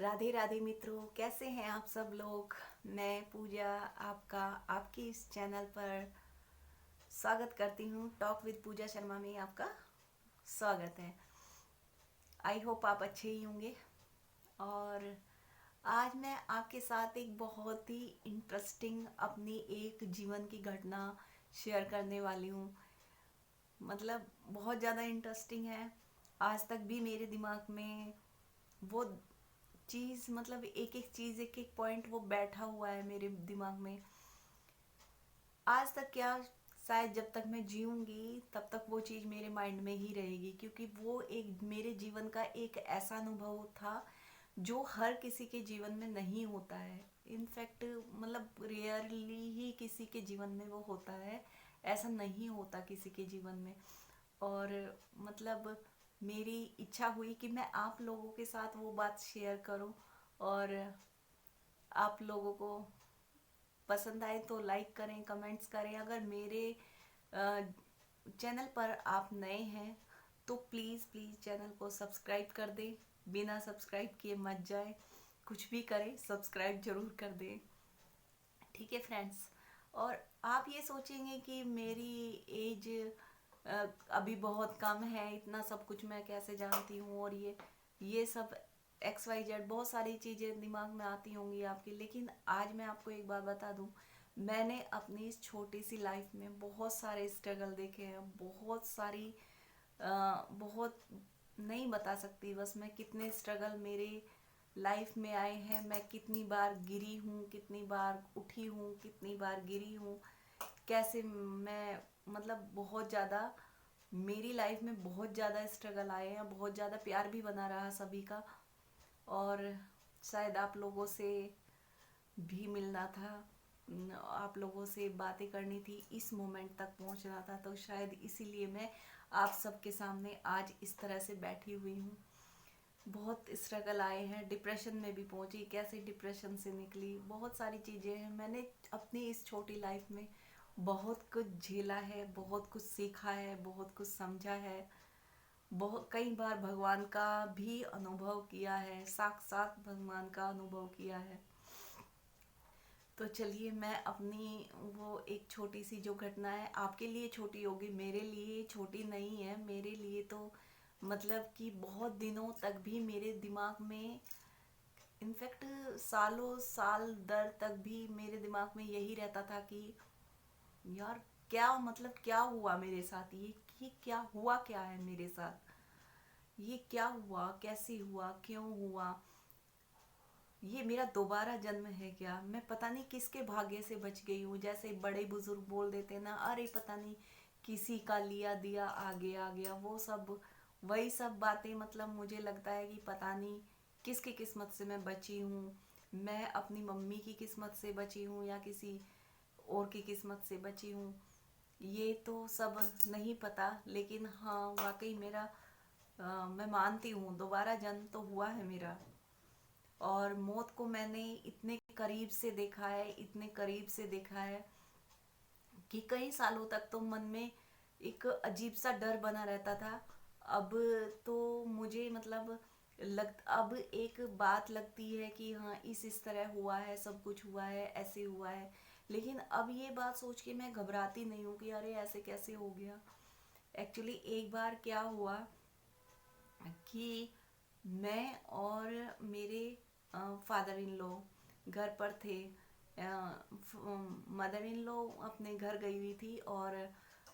राधे राधे मित्रों, कैसे हैं आप सब लोग। मैं पूजा आपका आपकी इस चैनल पर स्वागत करती हूँ। टॉक विद पूजा शर्मा में आपका स्वागत है। आई होप आप अच्छे ही होंगे। और आज मैं आपके साथ एक बहुत ही इंटरेस्टिंग अपनी एक जीवन की घटना शेयर करने वाली हूँ। मतलब बहुत ज़्यादा इंटरेस्टिंग है। आज तक भी मेरे दिमाग में वो चीज़, मतलब एक एक चीज़, एक एक पॉइंट वो बैठा हुआ है मेरे दिमाग में। आज तक क्या, शायद जब तक मैं जीऊँगी तब तक वो चीज़ मेरे माइंड में ही रहेगी, क्योंकि वो एक मेरे जीवन का एक ऐसा अनुभव था जो हर किसी के जीवन में नहीं होता है। इनफैक्ट मतलब रेयरली ही किसी के जीवन में वो होता है, ऐसा नहीं होता किसी के जीवन में। और मतलब मेरी इच्छा हुई कि मैं आप लोगों के साथ वो बात शेयर करूं। और आप लोगों को पसंद आए तो लाइक करें, कमेंट्स करें। अगर मेरे चैनल पर आप नए हैं तो प्लीज़ प्लीज़ चैनल को सब्सक्राइब कर दें। बिना सब्सक्राइब किए मत जाए, कुछ भी करें सब्सक्राइब जरूर कर दें। ठीक है फ्रेंड्स। और आप ये सोचेंगे कि मेरी एज अभी बहुत कम है, इतना सब कुछ मैं कैसे जानती हूँ, और ये सब एक्स वाई जेड बहुत सारी चीज़ें दिमाग में आती होंगी आपकी। लेकिन आज मैं आपको एक बात बता दूँ, मैंने अपनी इस छोटी सी लाइफ में बहुत सारे स्ट्रगल देखे हैं। बहुत सारी बहुत नहीं बता सकती बस मैं कितने स्ट्रगल मेरे लाइफ में आए हैं। मैं कितनी बार गिरी हूँ, कितनी बार उठी हूँ, कितनी बार गिरी हूँ, कैसे मैं, मतलब बहुत ज़्यादा मेरी लाइफ में बहुत ज़्यादा स्ट्रगल आए हैं। बहुत ज़्यादा प्यार भी बना रहा सभी का। और शायद आप लोगों से भी मिलना था, आप लोगों से बातें करनी थी, इस मोमेंट तक पहुंचना था। तो शायद इसीलिए मैं आप सबके सामने आज इस तरह से बैठी हुई हूँ। बहुत स्ट्रगल आए हैं, डिप्रेशन में भी पहुंची, कैसे डिप्रेशन से निकली, बहुत सारी चीज़ें हैं। मैंने अपनी इस छोटी लाइफ में बहुत कुछ झेला है, बहुत कुछ सीखा है, बहुत कुछ समझा है। बहुत कई बार भगवान का भी अनुभव किया है, साक्षात भगवान का अनुभव किया है। तो चलिए मैं अपनी वो एक छोटी सी जो घटना है, आपके लिए छोटी होगी, मेरे लिए छोटी नहीं है। मेरे लिए तो मतलब कि बहुत दिनों तक भी मेरे दिमाग में, इनफैक्ट सालों साल दर तक भी मेरे दिमाग में यही रहता था कि यार क्या, मतलब क्या हुआ मेरे साथ, ये क्या हुआ, क्या है मेरे साथ, ये क्या हुआ, कैसे हुआ, क्यों हुआ, ये मेरा दोबारा जन्म है क्या, मैं पता नहीं किसके भाग्य से बच गई हूँ। जैसे बड़े बुजुर्ग बोल देते ना, अरे पता नहीं किसी का लिया दिया आगे आ गया, वो सब वही सब बातें। मतलब मुझे लगता है कि पता नहीं किसकी किस्मत से मैं बची हूँ। मैं अपनी मम्मी की किस्मत से बची हूँ या किसी और की किस्मत से बची हूँ, ये तो सब नहीं पता। लेकिन हाँ, वाकई मेरा मैं मानती हूँ दोबारा जन्म तो हुआ है मेरा। और मौत को मैंने इतने करीब से देखा है, इतने करीब से देखा है कि कई सालों तक तो मन में एक अजीब सा डर बना रहता था। अब तो मुझे मतलब अब एक बात लगती है कि हाँ इस तरह हुआ है, सब कुछ हुआ है, ऐसे हुआ है। लेकिन अब ये बात सोच के मैं घबराती नहीं हूँ कि अरे ऐसे कैसे हो गया। एक्चुअली एक बार क्या हुआ कि मैं और मेरे फादर इन लॉ घर पर थे। मदर इन लॉ अपने घर गई हुई थी और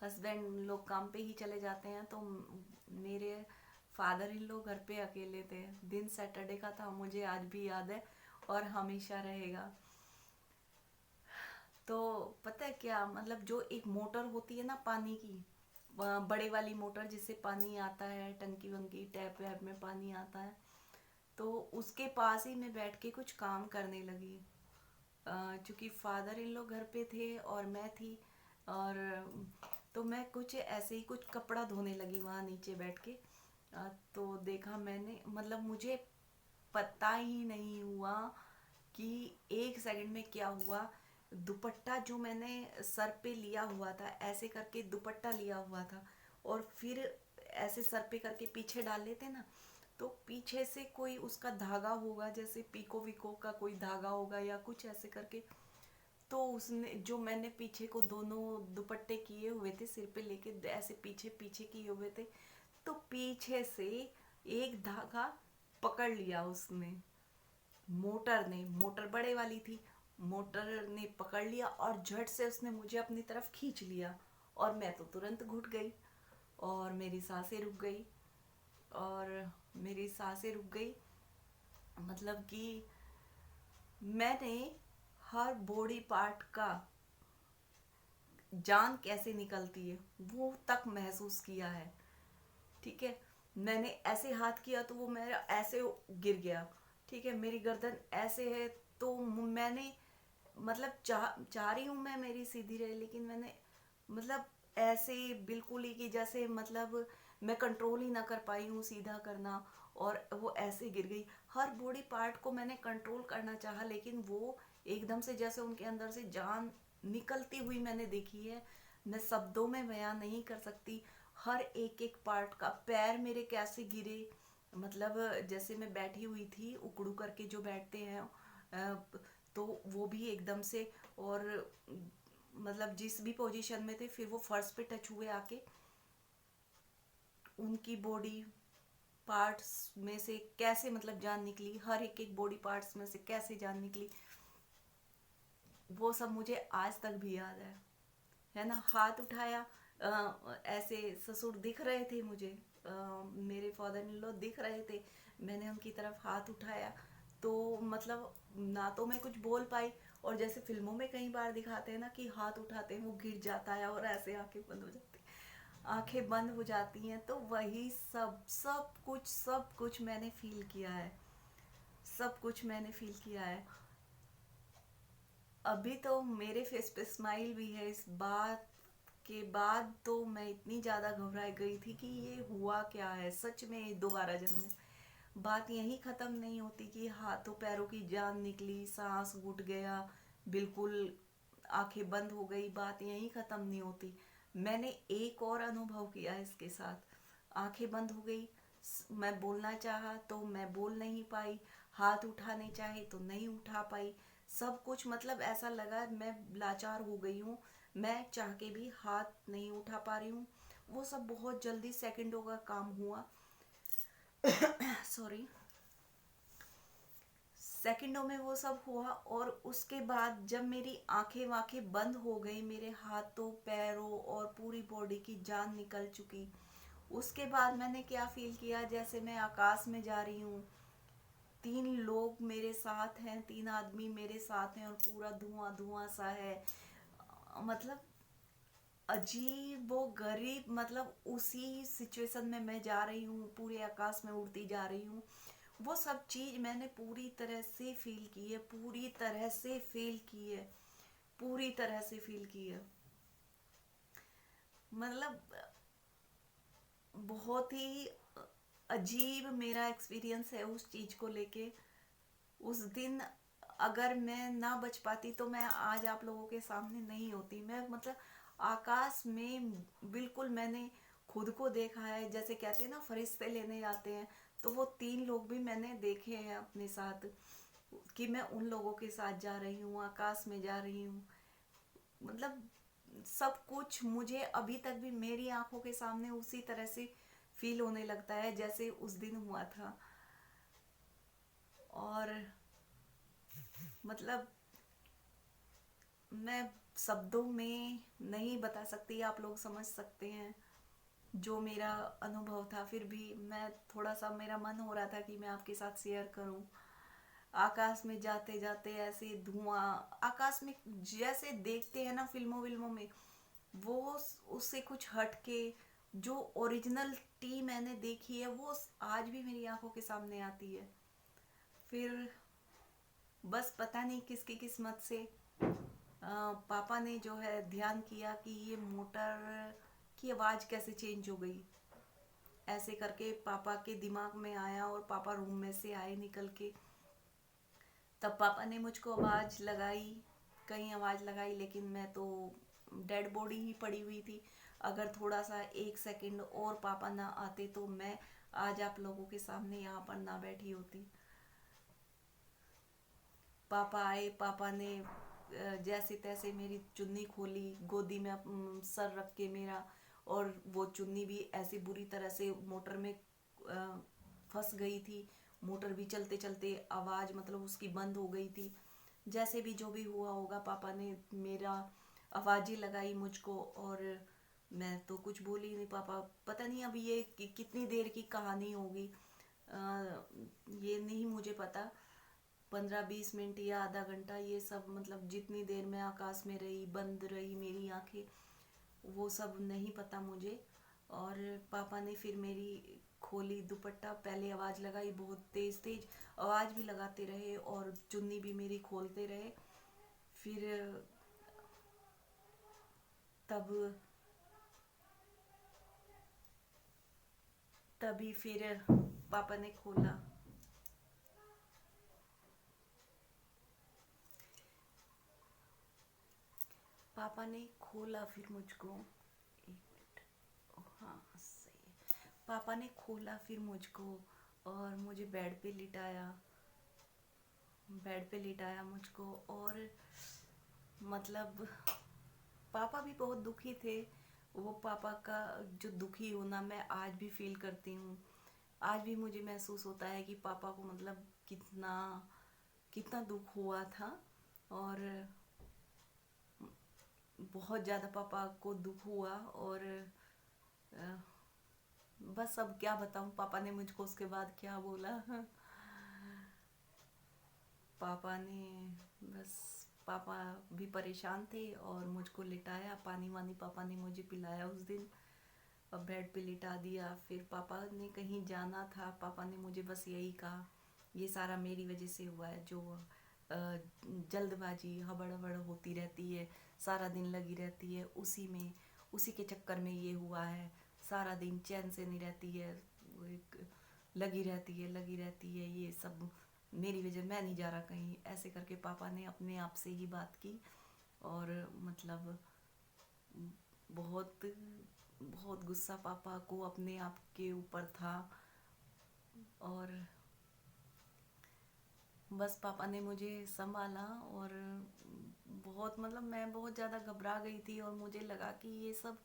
हस्बैंड लोग काम पे ही चले जाते हैं। तो मेरे फादर इन लॉ घर पे अकेले थे। दिन सैटरडे का था, मुझे आज भी याद है और हमेशा रहेगा। तो पता है क्या, मतलब जो एक मोटर होती है ना पानी की, बड़े वाली मोटर जिससे पानी आता है, टंकी वंकी टैप वैप में पानी आता है, तो उसके पास ही मैं बैठ के कुछ काम करने लगी। चूँकि फादर इन लोग घर पे थे और मैं थी। और तो मैं कुछ ऐसे ही कुछ कपड़ा धोने लगी वहाँ नीचे बैठ के। तो देखा मैंने, मतलब मुझे पता ही नहीं हुआ कि एक सेकंड में क्या हुआ। दुपट्टा जो मैंने सर पे लिया हुआ था, ऐसे करके दुपट्टा लिया हुआ था और फिर ऐसे सर पे करके पीछे डाल लेते ना, तो पीछे से कोई उसका धागा होगा, जैसे पीको विको का कोई धागा होगा या कुछ ऐसे करके। तो उसने जो मैंने पीछे को दोनों दुपट्टे किए हुए थे सिर पे लेके ऐसे पीछे पीछे किए हुए थे, तो पीछे से एक धागा पकड़ लिया उसने, मोटर बड़े वाली थी, मोटर ने पकड़ लिया और झट से उसने मुझे अपनी तरफ खींच लिया। और मैं तो तुरंत घुट गई और मेरी सांसें रुक गई। और मेरी सांसें रुक गई मतलब कि मैंने हर बॉडी पार्ट का जान कैसे निकलती है वो तक महसूस किया है। ठीक है, मैंने ऐसे हाथ किया तो वो मेरा ऐसे गिर गया। ठीक है, मेरी गर्दन ऐसे है तो मैंने मतलब चाह रही हूँ मैं मेरी सीधी रहे, लेकिन मैंने मतलब ऐसे बिल्कुल ही कि जैसे मतलब मैं कंट्रोल ही ना कर पाई हूँ सीधा करना, और वो ऐसे गिर गई। हर बॉडी पार्ट को मैंने कंट्रोल करना चाहा, लेकिन वो एकदम से जैसे उनके अंदर से जान निकलती हुई मैंने देखी है। मैं शब्दों में बयान नहीं कर सकती। हर एक एक पार्ट का, पैर मेरे कैसे गिरे, मतलब जैसे मैं बैठी हुई थी उकड़ू करके जो बैठते हैं, तो वो भी एकदम से, और मतलब जिस भी पोजीशन में थे फिर वो फर्श पे टच हुए आके। उनकी बॉडी पार्ट्स में से कैसे मतलब जान निकली, हर एक एक बॉडी पार्ट्स में से कैसे जान निकली, वो सब मुझे आज तक भी याद है ना। हाथ उठाया, ऐसे ससुर दिख रहे थे मुझे, मेरे फादर इन लॉ दिख रहे थे, मैंने उनकी तरफ हाथ उठाया तो मतलब ना तो मैं कुछ बोल पाई, और जैसे फिल्मों में कई बार दिखाते हैं ना कि हाथ उठाते हैं वो गिर जाता है और ऐसे आंखें बंद हो जाती हैं, तो वही सब कुछ मैंने फील किया है, सब कुछ मैंने फील किया है। अभी तो मेरे फेस पे स्माइल भी है इस बात के बाद। तो मैं इतनी ज़्यादा घबराई गई थी कि ये हुआ क्या है, सच में दोबारा जन्म है। बात यहीं ख़त्म नहीं होती कि हाथों पैरों की जान निकली, सांस घुट गया, बिल्कुल आंखें बंद हो गई, बात यहीं ख़त्म नहीं होती। मैंने एक और अनुभव किया इसके साथ। आंखें बंद हो गई, मैं बोलना चाहा तो मैं बोल नहीं पाई, हाथ उठाने चाहे तो नहीं उठा पाई। सब कुछ मतलब ऐसा लगा मैं लाचार हो गई हूँ, मैं चाह के भी हाथ नहीं उठा पा रही हूँ। वो सब बहुत जल्दी सेकंडों का काम हुआ। सॉरी, सेकंडों में वो सब हुआ। और उसके बाद जब मेरी आंखें वाखें बंद हो गई, मेरे हाथों पैरों और पूरी बॉडी की जान निकल चुकी, उसके बाद मैंने क्या फील किया, जैसे मैं आकाश में जा रही हूँ, 3 लोग मेरे साथ हैं, 3 आदमी मेरे साथ हैं और पूरा धुआं धुआं सा है। मतलब अजीब वो गरीब, मतलब उसी सिचुएशन में मैं जा रही हूँ, पूरे आकाश में उड़ती जा रही हूँ। वो सब चीज मैंने पूरी तरह से फील की है, पूरी तरह से फील की है, पूरी तरह से फील की है। मतलब बहुत ही अजीब मेरा एक्सपीरियंस है उस चीज को लेके। उस दिन अगर मैं ना बच पाती तो मैं आज आप लोगों के सामने नहीं होती। मैं मतलब आकाश में बिल्कुल मैंने खुद को देखा है, जैसे कहते हैं ना फरिश्ते लेने आते हैं, तो वो 3 लोग भी मैंने देखे हैं अपने साथ, कि मैं उन लोगों के साथ जा रही हूँ, आकाश में जा रही हूँ। मतलब सब कुछ मुझे अभी तक भी मेरी आंखों के सामने उसी तरह से फील होने लगता है जैसे उस दिन हुआ था। और मतलब मैं शब्दों में नहीं बता सकती, आप लोग समझ सकते हैं जो मेरा अनुभव था। फिर भी मैं थोड़ा सा, मेरा मन हो रहा था कि मैं आपके साथ शेयर करूं। आकाश में जाते जाते ऐसे धुआं, आकाश में जैसे देखते हैं ना फिल्मों विल्मों में, वो उससे कुछ हट के जो ओरिजिनल टी मैंने देखी है वो आज भी मेरी आंखों के सामने आती है। फिर बस पता नहीं किसकी किस्मत से पापा ने जो है ध्यान किया कि ये मोटर की आवाज़ कैसे चेंज हो गई, ऐसे करके पापा के दिमाग में आया और पापा रूम में से आए निकल के। तब पापा ने मुझको आवाज़ लगाई, कहीं आवाज़ लगाई, लेकिन मैं तो डेड बॉडी ही पड़ी हुई थी। अगर थोड़ा सा 1 सेकंड और पापा ना आते तो मैं आज आप लोगों के सामने यहाँ पर ना बैठी होती। पापा आए, पापा ने जैसे तैसे मेरी चुन्नी खोली, गोदी में सर रख के मेरा, और वो चुन्नी भी ऐसी बुरी तरह से मोटर में फंस गई थी। मोटर भी चलते चलते आवाज़ मतलब उसकी बंद हो गई थी। जैसे भी जो भी हुआ होगा, पापा ने मेरा आवाज़ ही लगाई मुझको, और मैं तो कुछ बोली ही नहीं। पापा पता नहीं अब ये कितनी देर की कहानी होगी, ये नहीं मुझे पता। 15-20 मिनट या आधा घंटा, ये सब मतलब जितनी देर मैं आकाश में रही, बंद रही मेरी आंखें, वो सब नहीं पता मुझे। और पापा ने फिर मेरी खोली दुपट्टा, पहले आवाज़ लगाई, बहुत तेज़ तेज़ आवाज़ भी लगाते रहे और चुन्नी भी मेरी खोलते रहे। फिर तब तभी फिर पापा ने खोला। पापा ने खोला फिर मुझको। एक मिनट। हाँ, सही है। पापा ने खोला फिर मुझको और मुझे बेड पे लिटाया मुझको। और मतलब पापा भी बहुत दुखी थे। वो पापा का जो दुखी होना मैं आज भी फील करती हूँ। आज भी मुझे महसूस होता है कि पापा को मतलब कितना कितना दुख हुआ था। और बहुत ज़्यादा पापा को दुख हुआ। और अ, बस अब क्या बताऊँ पापा ने मुझको उसके बाद क्या बोला। पापा ने बस पापा भी परेशान थे और मुझको लिटाया, पानी वानी पापा ने मुझे पिलाया उस दिन, और बेड पे लिटा दिया। फिर पापा ने कहीं जाना था, पापा ने मुझे बस यही कहा, ये सारा मेरी वजह से हुआ है, जो जल्दबाजी हबड़ हबड़ होती रहती है, सारा दिन लगी रहती है उसी में, उसी के चक्कर में ये हुआ है। सारा दिन चैन से नहीं रहती है, वो एक लगी रहती है, ये सब मेरी वजह, मैं नहीं जा रहा कहीं, ऐसे करके पापा ने अपने आप से ही बात की। और मतलब बहुत बहुत गुस्सा पापा को अपने आप के ऊपर था। और बस पापा ने मुझे संभाला। और बहुत मतलब मैं बहुत ज़्यादा घबरा गई थी, और मुझे लगा कि ये सब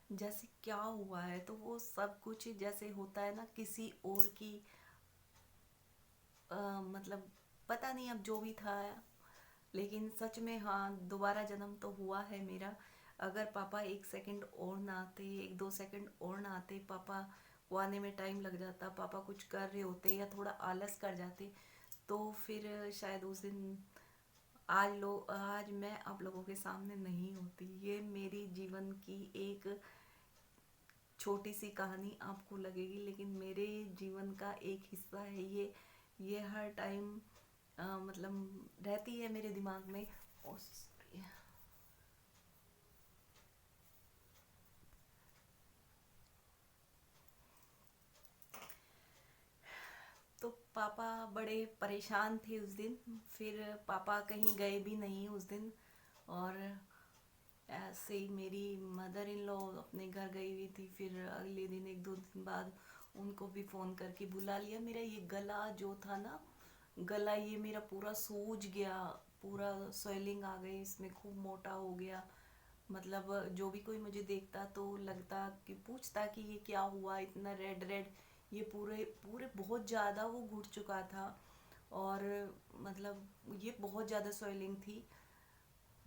जैसे क्या हुआ है, तो वो सब कुछ जैसे होता है ना किसी और की मतलब पता नहीं अब जो भी था। लेकिन सच में हाँ, दोबारा जन्म तो हुआ है मेरा। अगर पापा 1 सेकंड और ना आते, 1-2 सेकंड और ना आते, पापा को आने में टाइम लग जाता, पापा कुछ कर रहे होते या थोड़ा आलस कर जाते, तो फिर शायद उस दिन आज मैं आप लोगों के सामने नहीं होती। ये मेरी जीवन की एक छोटी सी कहानी आपको लगेगी, लेकिन मेरे जीवन का एक हिस्सा है ये हर टाइम मतलब रहती है मेरे दिमाग में। उस तो पापा बड़े परेशान थे उस दिन। फिर पापा कहीं गए भी नहीं उस दिन। और ऐसे ही मेरी मदर इन लॉ अपने घर गई हुई थी। फिर अगले दिन 1-2 दिन बाद उनको भी फ़ोन करके बुला लिया। मेरा ये गला जो था ना, गला ये मेरा पूरा सूज गया, पूरा स्वेलिंग आ गई, इसमें खूब मोटा हो गया। मतलब जो भी कोई मुझे देखता तो लगता कि पूछता कि ये क्या हुआ, इतना रेड रेड। ये पूरे पूरे बहुत ज़्यादा वो घुट चुका था। और मतलब ये बहुत ज़्यादा स्वेलिंग थी।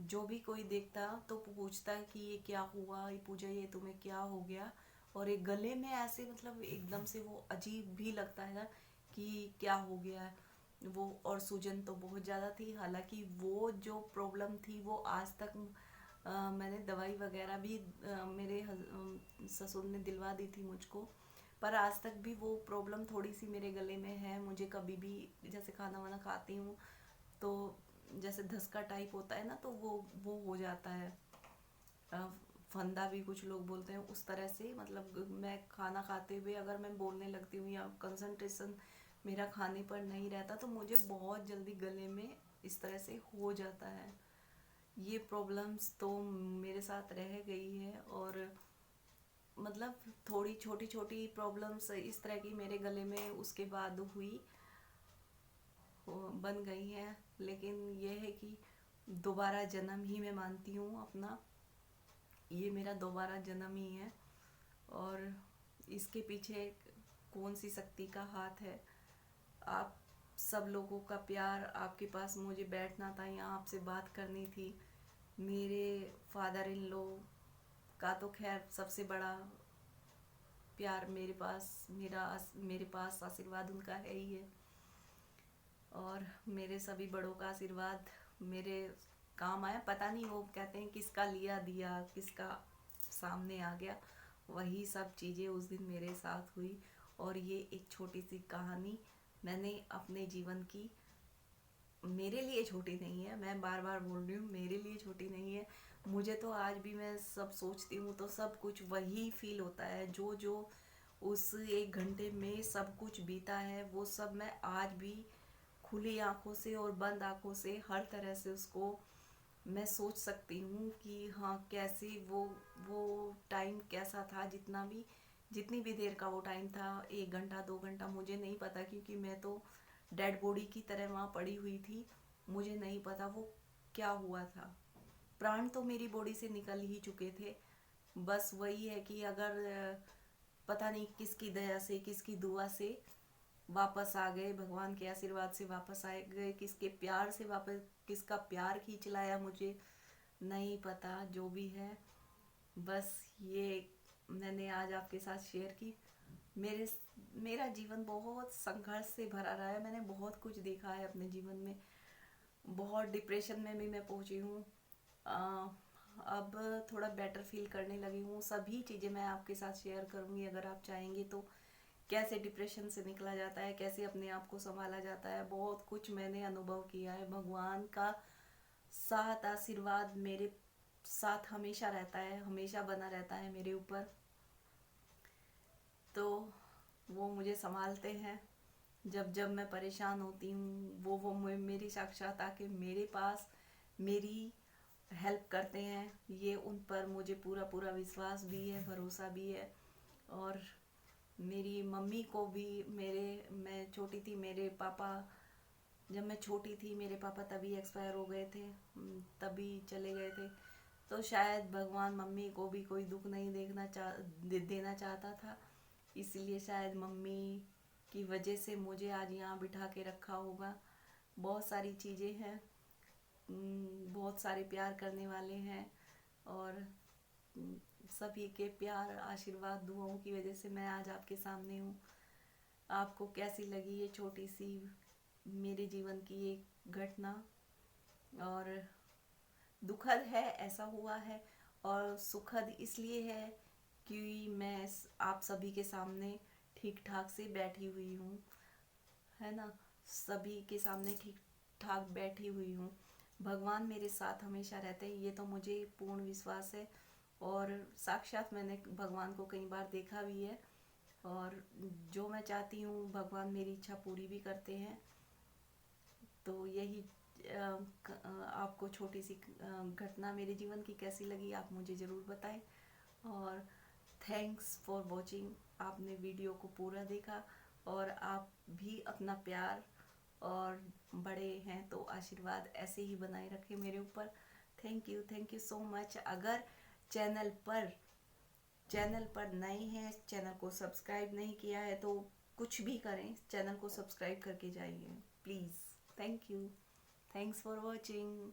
जो भी कोई देखता तो पूछता कि ये क्या हुआ, ये पूजा, ये तुम्हें क्या हो गया। और एक गले में ऐसे मतलब एकदम से वो अजीब भी लगता है ना कि क्या हो गया है वो। और सूजन तो बहुत ज़्यादा थी। हालांकि वो जो प्रॉब्लम थी वो आज तक मैंने दवाई वगैरह भी मेरे ससुर ने दिलवा दी थी मुझको, पर आज तक भी वो प्रॉब्लम थोड़ी सी मेरे गले में है। मुझे कभी भी जैसे खाना वाना खाती हूँ तो जैसे धसका टाइप होता है ना, तो वो हो जाता है। अ, फंदा भी कुछ लोग बोलते हैं उस तरह से। मतलब मैं खाना खाते हुए अगर मैं बोलने लगती हूँ या कंसंट्रेशन मेरा खाने पर नहीं रहता, तो मुझे बहुत जल्दी गले में इस तरह से हो जाता है। ये प्रॉब्लम्स तो मेरे साथ रह गई है। और मतलब थोड़ी छोटी छोटी प्रॉब्लम्स इस तरह की मेरे गले में उसके बाद हुई, बन गई हैं। लेकिन ये है कि दोबारा जन्म ही मैं मानती हूँ अपना, ये मेरा दोबारा जन्म ही है। और इसके पीछे कौन सी शक्ति का हाथ है? आप सब लोगों का प्यार, आपके पास मुझे बैठना था, यहाँ आपसे बात करनी थी। मेरे फादर इन लॉ का तो खैर सबसे बड़ा प्यार मेरे पास आशीर्वाद उनका है ही है। और मेरे सभी बड़ों का आशीर्वाद मेरे काम आया। पता नहीं वो कहते हैं किसका लिया दिया, किसका सामने आ गया, वही सब चीज़ें उस दिन मेरे साथ हुई। और ये एक छोटी सी कहानी मैंने अपने जीवन की, मेरे लिए छोटी नहीं है, मैं बार बार बोल रही हूँ, मेरे लिए छोटी नहीं है। मुझे तो आज भी मैं सब सोचती हूँ तो सब कुछ वही फील होता है, जो जो उस 1 घंटे में सब कुछ बीता है, वो सब मैं आज भी खुली आंखों से और बंद आंखों से हर तरह से उसको मैं सोच सकती हूँ कि हाँ कैसे वो टाइम कैसा था। जितनी भी देर का वो टाइम था, 1 घंटा 2 घंटा, मुझे नहीं पता, क्योंकि मैं तो डेड बॉडी की तरह वहाँ पड़ी हुई थी। मुझे नहीं पता वो क्या हुआ था। प्राण तो मेरी बॉडी से निकल ही चुके थे। बस वही है कि अगर पता नहीं किसकी दया से, किसकी दुआ से वापस आ गए, भगवान के आशीर्वाद से वापस आ गए, किसके प्यार से वापस, किसका प्यार खींच लाया मुझे नहीं पता। जो भी है, बस ये मैंने आज आपके साथ शेयर की। मेरे मेरा जीवन बहुत संघर्ष से भरा रहा है। मैंने बहुत कुछ देखा है अपने जीवन में, बहुत डिप्रेशन में भी मैं पहुंची हूँ। अब थोड़ा बेटर फील करने लगी हूँ। सभी चीज़ें मैं आपके साथ शेयर करूँगी अगर आप चाहेंगे तो। कैसे डिप्रेशन से निकला जाता है, कैसे अपने आप को संभाला जाता है, बहुत कुछ मैंने अनुभव किया है। भगवान का साथ आशीर्वाद मेरे साथ हमेशा रहता है, हमेशा बना रहता है मेरे ऊपर। तो वो मुझे संभालते हैं। जब जब मैं परेशान होती हूँ, वो मेरी साक्षात आके मेरे पास मेरी हेल्प करते हैं। ये उन पर मुझे पूरा पूरा विश्वास भी है, भरोसा भी है। और मेरी मम्मी को भी, मैं छोटी थी, मेरे पापा, जब मैं छोटी थी मेरे पापा तभी एक्सपायर हो गए थे, तभी चले गए थे। तो शायद भगवान मम्मी को भी कोई दुख नहीं देना चाहता था, इसलिए शायद मम्मी की वजह से मुझे आज यहाँ बिठा के रखा होगा। बहुत सारी चीज़ें हैं, बहुत सारे प्यार करने वाले हैं। और सभी के प्यार, आशीर्वाद, दुआओं की वजह से मैं आज आपके सामने हूँ। आपको कैसी लगी ये छोटी सी मेरे जीवन की एक घटना? और दुखद है, ऐसा हुआ है। और सुखद इसलिए है कि मैं आप सभी के सामने ठीक ठाक से बैठी हुई हूँ, है ना। सभी के सामने ठीक ठाक बैठी हुई हूँ। भगवान मेरे साथ हमेशा रहते हैं, ये तो मुझे पूर्ण विश्वास है। और साक्षात मैंने भगवान को कई बार देखा भी है। और जो मैं चाहती हूँ भगवान मेरी इच्छा पूरी भी करते हैं। तो यही आपको छोटी सी घटना मेरे जीवन की कैसी लगी, आप मुझे ज़रूर बताएं। और थैंक्स फॉर वॉचिंग, आपने वीडियो को पूरा देखा। और आप भी अपना प्यार, और बड़े हैं तो आशीर्वाद ऐसे ही बनाए रखें मेरे ऊपर। Thank you so much. अगर चैनल पर नए हैं, चैनल को सब्सक्राइब नहीं किया है तो कुछ भी करें, चैनल को सब्सक्राइब करके जाइए please. Thank you. Thanks for watching.